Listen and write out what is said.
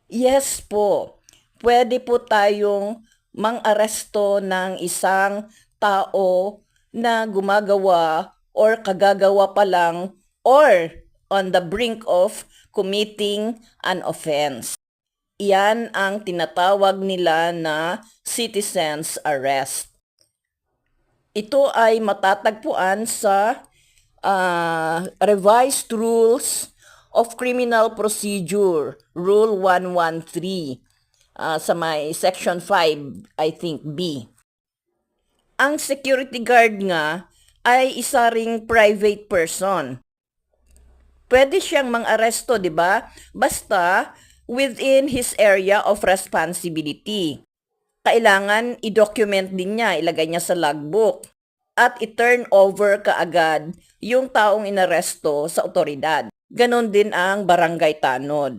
Yes po, pwede po tayong mang-aresto ng isang tao na gumagawa or kagagawa pa lang or on the brink of committing an offense. Iyan ang tinatawag nila na citizen's arrest. Ito ay matatagpuan sa Revised Rules of Criminal Procedure, Rule 113, sa may Section 5, I think, B. Ang security guard nga ay isa ring private person. Pwede siyang mang-aresto, di ba? Basta within his area of responsibility. Kailangan i-document din niya, ilagay niya sa logbook at i-turn over kaagad yung taong inaresto sa otoridad. Ganon din ang barangay tanod.